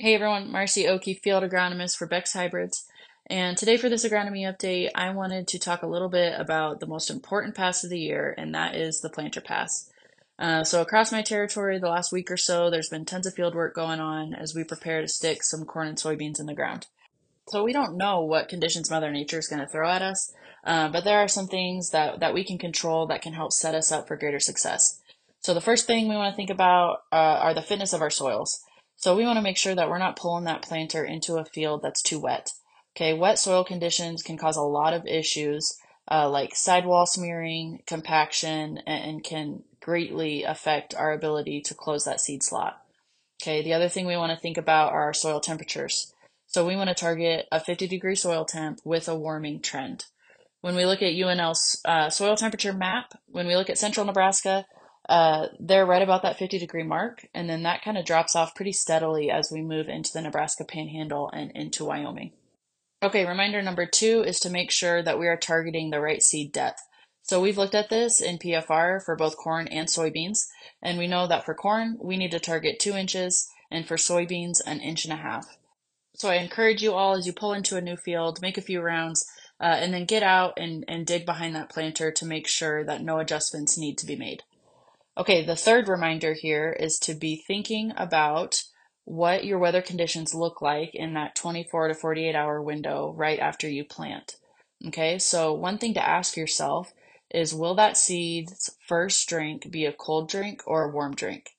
Hey everyone, Marcie Oelke, Field Agronomist for Beck's Hybrids. And today for this agronomy update, I wanted to talk a little bit about the most important pass of the year, and that is the planter pass. So across my territory the last week or so, there's been tons of field work going on as we prepare to stick some corn and soybeans in the ground. So we don't know what conditions Mother Nature is going to throw at us, but there are some things that we can control that can help set us up for greater success. So the first thing we want to think about are the fitness of our soils. So we want to make sure that we're not pulling that planter into a field that's too wet. Okay, wet soil conditions can cause a lot of issues like sidewall smearing, compaction, and can greatly affect our ability to close that seed slot. Okay, the other thing we want to think about are our soil temperatures. So we want to target a 50-degree soil temp with a warming trend. When we look at UNL's soil temperature map, when we look at central Nebraska, they're right about that 50-degree mark, and then that kind of drops off pretty steadily as we move into the Nebraska Panhandle and into Wyoming. Okay, reminder number 2 is to make sure that we are targeting the right seed depth. So we've looked at this in PFR for both corn and soybeans, and we know that for corn, we need to target 2 inches, and for soybeans, 1.5 inches. So I encourage you all as you pull into a new field, make a few rounds, and then get out and dig behind that planter to make sure that no adjustments need to be made. Okay, the third reminder here is to be thinking about what your weather conditions look like in that 24 to 48 hour window right after you plant. Okay, so one thing to ask yourself is, will that seed's first drink be a cold drink or a warm drink?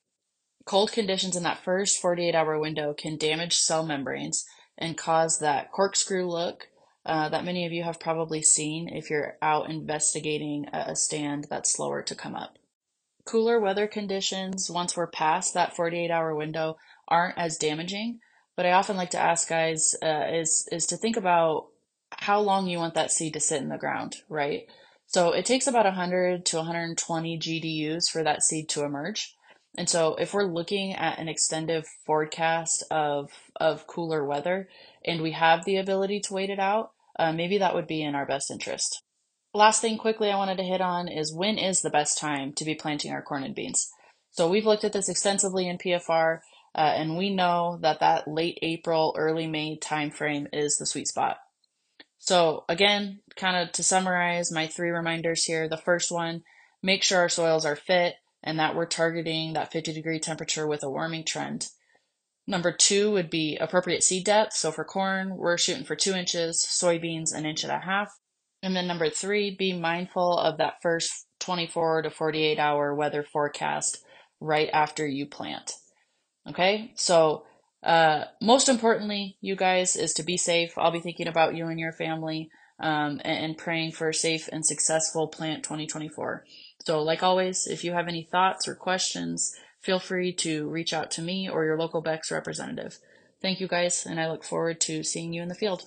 Cold conditions in that first 48-hour window can damage cell membranes and cause that corkscrew look that many of you have probably seen if you're out investigating a stand that's slower to come up. Cooler weather conditions, once we're past that 48-hour window, aren't as damaging, but I often like to ask guys is to think about how long you want that seed to sit in the ground, right? So it takes about 100 to 120 GDUs for that seed to emerge. And so if we're looking at an extended forecast of cooler weather and we have the ability to wait it out, maybe that would be in our best interest. Last thing quickly I wanted to hit on is, when is the best time to be planting our corn and beans? So we've looked at this extensively in PFR, and we know that late April, early May timeframe is the sweet spot. So again, kind of to summarize my 3 reminders here, the first one, make sure our soils are fit and that we're targeting that 50-degree temperature with a warming trend. Number 2 would be appropriate seed depth. So for corn, we're shooting for 2 inches, soybeans 1.5 inches. And then number 3, be mindful of that first 24 to 48 hour weather forecast right after you plant. Okay, so most importantly, you guys, is to be safe. I'll be thinking about you and your family and praying for a safe and successful plant 2024. So like always, if you have any thoughts or questions, feel free to reach out to me or your local Beck's representative. Thank you guys, and I look forward to seeing you in the field.